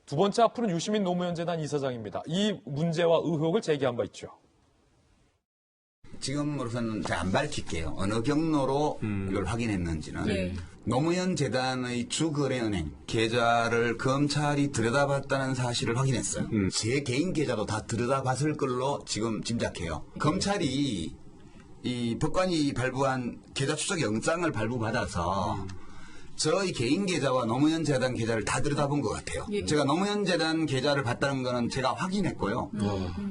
두 번째 앞으로는 유시민 노무현재단 이사장입니다. 이 문제와 의혹을 제기한 바 있죠. 지금으로서는 제가 안 밝힐게요. 어느 경로로 이걸 확인했는지는. 네. 노무현 재단의 주거래은행 계좌를 검찰이 들여다봤다는 사실을 확인했어요. 제 개인 계좌도 다 들여다봤을 걸로 지금 짐작해요. 검찰이 이 법관이 발부한 계좌 추적 영장을 발부받아서 저희 개인 계좌와 노무현 재단 계좌를 다 들여다본 것 같아요. 예. 제가 노무현 재단 계좌를 봤다는 거는 제가 확인했고요.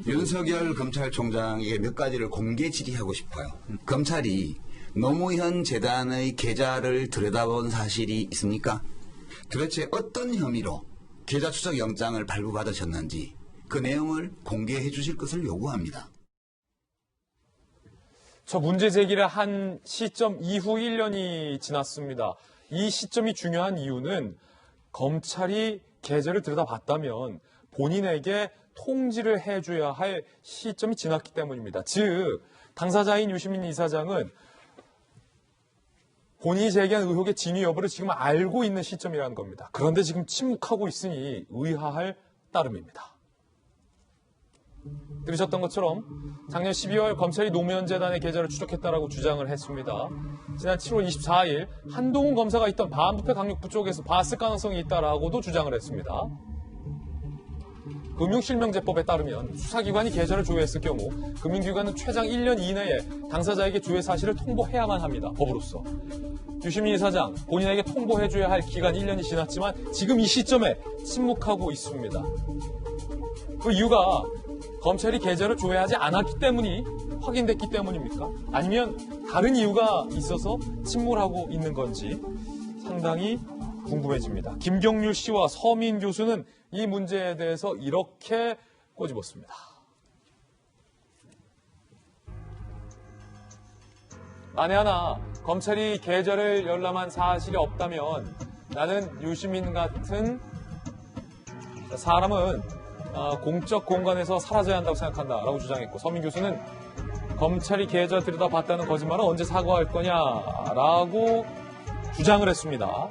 윤석열 검찰총장에게 몇 가지를 공개 질의하고 싶어요. 검찰이 노무현 재단의 계좌를 들여다본 사실이 있습니까? 도대체 어떤 혐의로 계좌 추적 영장을 발부받으셨는지 그 내용을 공개해 주실 것을 요구합니다. 저 문제 제기를 한 시점 이후 1년이 지났습니다. 이 시점이 중요한 이유는 검찰이 계좌를 들여다봤다면 본인에게 통지를 해줘야 할 시점이 지났기 때문입니다. 즉, 당사자인 유시민 이사장은 본인이 제기한 의혹의 진위 여부를 지금 알고 있는 시점이라는 겁니다. 그런데 지금 침묵하고 있으니 의아할 따름입니다. 들으셨던 것처럼 작년 12월 검찰이 노무현 재단의 계좌를 추적했다라고 주장을 했습니다. 지난 7월 24일 한동훈 검사가 있던 반부패 강력부 쪽에서 봤을 가능성이 있다라고도 주장을 했습니다. 금융실명제법에 따르면 수사기관이 계좌를 조회했을 경우 금융기관은 최장 1년 이내에 당사자에게 조회 사실을 통보해야만 합니다. 법으로서. 유시민 이사장, 본인에게 통보해줘야 할 기간 1년이 지났지만 지금 이 시점에 침묵하고 있습니다. 그 이유가 검찰이 계좌를 조회하지 않았기 때문이 확인됐기 때문입니까? 아니면 다른 이유가 있어서 침묵을 하고 있는 건지 상당히 궁금해집니다. 김경률 씨와 서민 교수는 이 문제에 대해서 이렇게 꼬집었습니다. 만에 하나 검찰이 계좌를 열람한 사실이 없다면 나는 유시민 같은 사람은 공적 공간에서 사라져야 한다고 생각한다라고 주장했고, 서민 교수는 검찰이 계좌 들여다봤다는 거짓말은 언제 사과할 거냐라고 주장을 했습니다.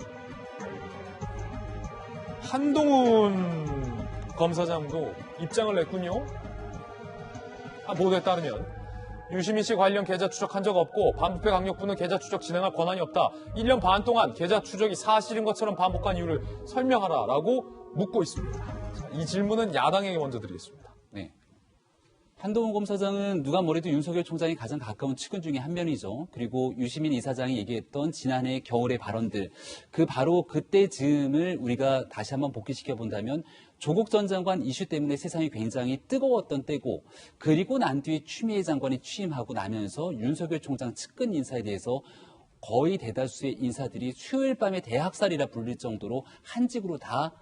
한동훈 검사장도 입장을 냈군요. 보도에 따르면 유시민 씨 관련 계좌 추적한 적 없고 반부패 강력부는 계좌 추적 진행할 권한이 없다. 1년 반 동안 계좌 추적이 사실인 것처럼 반복한 이유를 설명하라라고 묻고 있습니다. 이 질문은 야당에게 먼저 드리겠습니다. 네. 한동훈 검사장은 누가 뭐래도 윤석열 총장이 가장 가까운 측근 중에 한 면이죠. 그리고 유시민 이사장이 얘기했던 지난해 겨울의 발언들, 바로 그때 즈음을 우리가 다시 한번 복귀시켜 본다면 조국 전 장관 이슈 때문에 세상이 굉장히 뜨거웠던 때고, 그리고 난 뒤에 추미애 장관이 취임하고 나면서 윤석열 총장 측근 인사에 대해서 거의 대다수의 인사들이 수요일 밤에 대학살이라 불릴 정도로 한직으로 다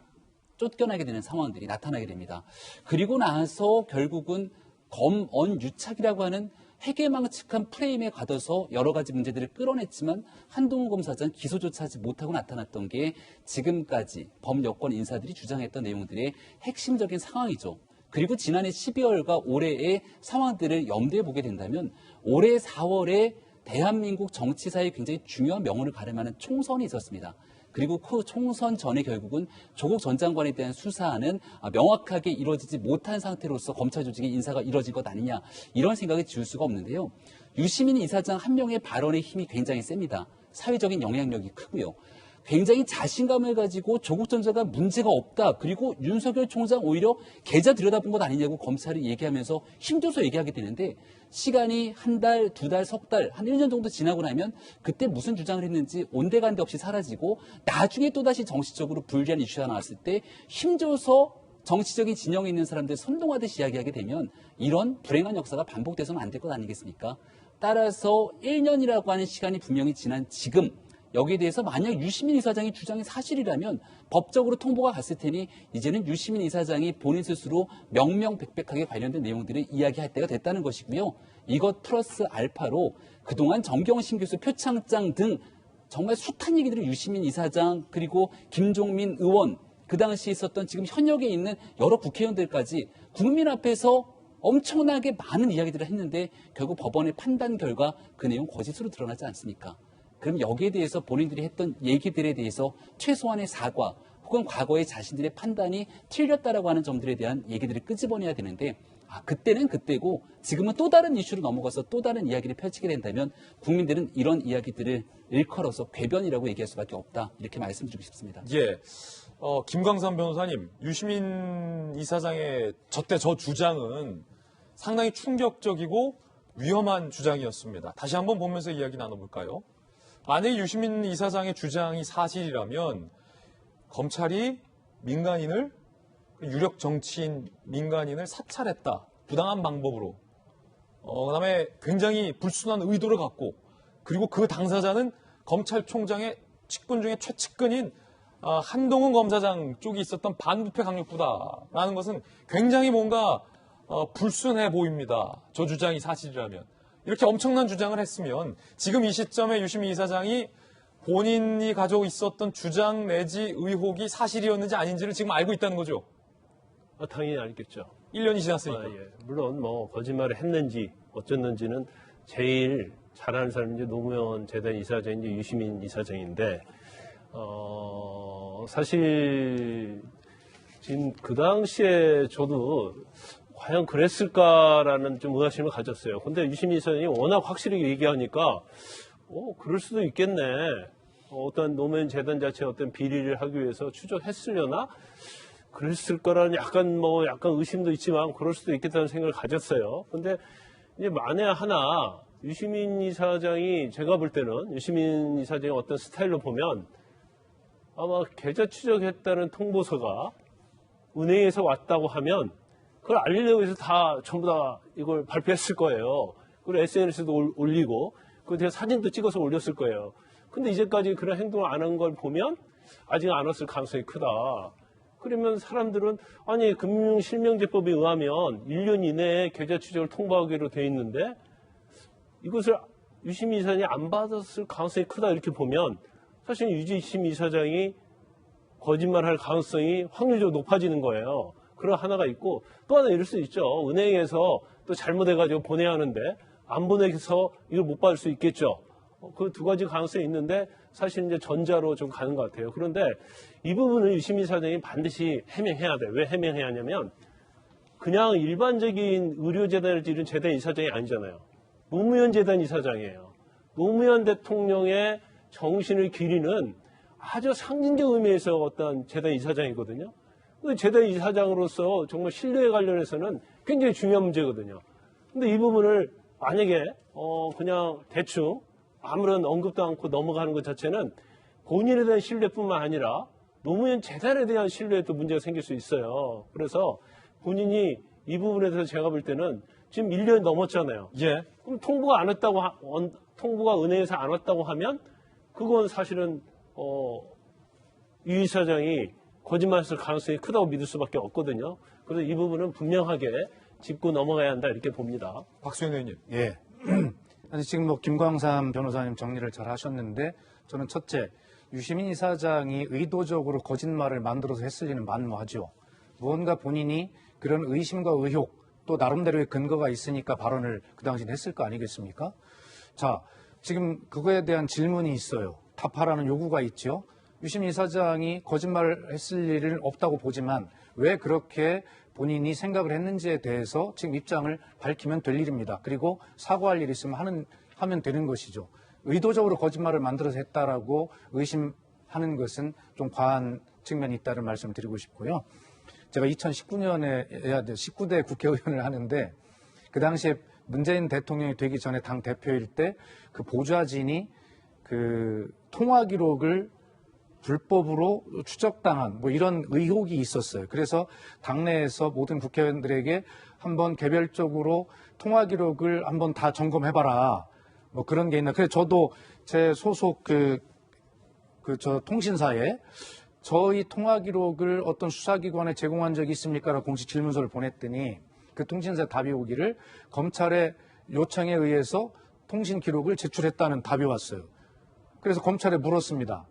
쫓겨나게 되는 상황들이 나타나게 됩니다. 그리고 나서 결국은 검언 유착이라고 하는 해괴망측한 프레임에 가둬서 여러 가지 문제들을 끌어냈지만 한동훈 검사장 기소조차 하지 못하고 나타났던 게 지금까지 범여권 인사들이 주장했던 내용들의 핵심적인 상황이죠. 그리고 지난해 12월과 올해의 상황들을 염두에 보게 된다면 올해 4월에 대한민국 정치사에 굉장히 중요한 명운을 가름하는 총선이 있었습니다. 그리고 그 총선 전에 결국은 조국 전 장관에 대한 수사는 명확하게 이루어지지 못한 상태로서 검찰 조직의 인사가 이루어진 것 아니냐, 이런 생각이 들 수가 없는데요. 유시민 이사장 한 명의 발언의 힘이 굉장히 셉니다. 사회적인 영향력이 크고요. 굉장히 자신감을 가지고 조국 전 장관 문제가 없다, 그리고 윤석열 총장 오히려 계좌 들여다본 것 아니냐고 검찰이 얘기하면서 힘줘서 얘기하게 되는데, 시간이 한 달, 두 달, 석 달, 한 1년 정도 지나고 나면 그때 무슨 주장을 했는지 온데간데 없이 사라지고, 나중에 또다시 정치적으로 불리한 이슈가 나왔을 때 힘줘서 정치적인 진영에 있는 사람들 선동하듯이 이야기하게 되면 이런 불행한 역사가 반복돼서는 안 될 것 아니겠습니까? 따라서 1년이라고 하는 시간이 분명히 지난 지금, 여기에 대해서 만약 유시민 이사장의 주장이 사실이라면 법적으로 통보가 갔을 테니 이제는 유시민 이사장이 본인 스스로 명명백백하게 관련된 내용들을 이야기할 때가 됐다는 것이고요. 이것 플러스 알파로 그동안 정경심 교수 표창장 등 정말 숱한 얘기들을 유시민 이사장, 그리고 김종민 의원, 그 당시에 있었던 지금 현역에 있는 여러 국회의원들까지 국민 앞에서 엄청나게 많은 이야기들을 했는데 결국 법원의 판단 결과 그 내용 거짓으로 드러나지 않습니까? 그럼 여기에 대해서 본인들이 했던 얘기들에 대해서 최소한의 사과, 혹은 과거의 자신들의 판단이 틀렸다라고 하는 점들에 대한 얘기들을 끄집어내야 되는데 그때는 그때고 지금은 또 다른 이슈로 넘어가서 또 다른 이야기를 펼치게 된다면 국민들은 이런 이야기들을 일컬어서 궤변이라고 얘기할 수밖에 없다. 이렇게 말씀드리고 싶습니다. 예. 김광삼 변호사님, 유시민 이사장의 저때 저 주장은 상당히 충격적이고 위험한 주장이었습니다. 다시 한번 보면서 이야기 나눠볼까요? 만약에 유시민 이사장의 주장이 사실이라면 검찰이 민간인을 유력 정치인 민간인을 사찰했다. 부당한 방법으로. 그다음에 굉장히 불순한 의도를 갖고 그리고 그 당사자는 검찰총장의 측근 중에 최측근인 한동훈 검사장 쪽이 있었던 반부패 강력부다라는 것은 굉장히 뭔가 불순해 보입니다. 저 주장이 사실이라면. 이렇게 엄청난 주장을 했으면 지금 이 시점에 유시민 이사장이 본인이 가지고 있었던 주장 내지 의혹이 사실이었는지 아닌지를 지금 알고 있다는 거죠. 당연히 알겠죠. 1년이 지났으니까. 예. 물론 뭐 거짓말을 했는지 어쨌는지는 제일 잘 아는 사람이 이제 노무현 재단 이사장인지 유시민 이사장인데 사실 지금 그 당시에 저도 과연 그랬을까라는 좀 의아심을 가졌어요. 근데 유시민 이사장이 워낙 확실하게 얘기하니까 그럴 수도 있겠네. 어떤 노무현 재단 자체 어떤 비리를 하기 위해서 추적했으려나? 그랬을 거라는 약간 의심도 있지만 그럴 수도 있겠다는 생각을 가졌어요. 근데 이제 만에 하나 유시민 이사장이 제가 볼 때는 유시민 이사장의 어떤 스타일로 보면 아마 계좌 추적했다는 통보서가 은행에서 왔다고 하면 그걸 알리려고 해서 다 전부 다 이걸 발표했을 거예요. 그리고 SNS에도 올리고 그 제가 사진도 찍어서 올렸을 거예요. 근데 이제까지 그런 행동을 안 한 걸 보면 아직 안 왔을 가능성이 크다. 그러면 사람들은 아니 금융실명제법에 의하면 1년 이내에 계좌 추적을 통보하기로 돼 있는데 이것을 유시민 이사장이 안 받았을 가능성이 크다 이렇게 보면 사실 유시민 이사장이 거짓말할 가능성이 확률적으로 높아지는 거예요. 그런 하나가 있고 또 하나 이럴 수 있죠. 은행에서 또 잘못해가지고 보내야 하는데 안 보내서 이걸 못 받을 수 있겠죠. 그 두 가지 가능성이 있는데 사실 이제 전자로 좀 가는 것 같아요. 그런데 이 부분은 유시민 이사장이 반드시 해명해야 돼요. 왜 해명해야 하냐면 그냥 일반적인 의료재단을 지른 재단 이사장이 아니잖아요. 노무현 재단 이사장이에요. 노무현 대통령의 정신을 기리는 아주 상징적 의미에서 어떤 재단 이사장이거든요. 그 재단 이사장으로서 정말 신뢰에 관련해서는 굉장히 중요한 문제거든요. 근데 이 부분을 만약에 그냥 대충 아무런 언급도 않고 넘어가는 것 자체는 본인에 대한 신뢰뿐만 아니라 노무현 재단에 대한 신뢰에도 문제가 생길 수 있어요. 그래서 본인이 이 부분에 대해서 제가 볼 때는 지금 1년이 넘었잖아요. 예. 그럼 통보가 은행에서 안 왔다고 하면 그건 사실은 유 이사장이 거짓말했을 가능성이 크다고 믿을 수밖에 없거든요. 그래서 이 부분은 분명하게 짚고 넘어가야 한다 이렇게 봅니다. 박수현 의원님. 예. 아니, 지금 김광삼 변호사님 정리를 잘 하셨는데 저는 첫째, 유시민 이사장이 의도적으로 거짓말을 만들어서 했을 리는 만무하죠. 무언가 본인이 그런 의심과 의혹 또 나름대로의 근거가 있으니까 발언을 그 당시에 했을 거 아니겠습니까? 자, 지금 그거에 대한 질문이 있어요. 답하라는 요구가 있죠. 유시민 이사장이 거짓말을 했을 일은 없다고 보지만 왜 그렇게 본인이 생각을 했는지에 대해서 지금 입장을 밝히면 될 일입니다. 그리고 사과할 일이 있으면 하면 되는 것이죠. 의도적으로 거짓말을 만들어서 했다라고 의심하는 것은 좀 과한 측면이 있다는 말씀을 드리고 싶고요. 제가 2019년에 19대 국회의원을 하는데 그 당시에 문재인 대통령이 되기 전에 당 대표일 때 그 보좌진이 그 통화 기록을 불법으로 추적당한 이런 의혹이 있었어요. 그래서 당내에서 모든 국회의원들에게 한번 개별적으로 통화 기록을 한번 다 점검해봐라. 그런 게 있나. 그래서 저도 제 소속 저 통신사에 저희 통화 기록을 어떤 수사기관에 제공한 적이 있습니까? 라고 공식 질문서를 보냈더니 그 통신사 답이 오기를 검찰의 요청에 의해서 통신 기록을 제출했다는 답이 왔어요. 그래서 검찰에 물었습니다.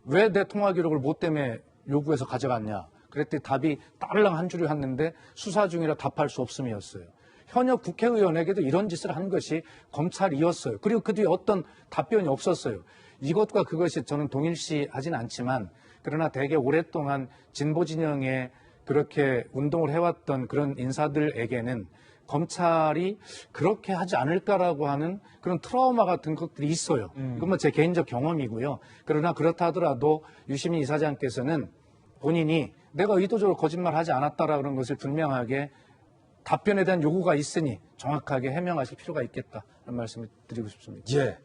왜 내 통화 기록을 뭐 때문에 요구해서 가져갔냐? 그랬더니 답이 딸랑 한 줄이 왔는데 수사 중이라 답할 수 없음이었어요. 현역 국회의원에게도 이런 짓을 한 것이 검찰이었어요. 그리고 그 뒤에 어떤 답변이 없었어요. 이것과 그것이 저는 동일시하진 않지만 그러나 되게 오랫동안 진보 진영에 그렇게 운동을 해왔던 그런 인사들에게는 검찰이 그렇게 하지 않을까라고 하는 그런 트라우마 같은 것들이 있어요. 이건 뭐 제 개인적 경험이고요. 그러나 그렇다 하더라도 유시민 이사장께서는 본인이 내가 의도적으로 거짓말하지 않았다라는 그런 것을 분명하게 답변에 대한 요구가 있으니 정확하게 해명하실 필요가 있겠다는 말씀을 드리고 싶습니다. 예.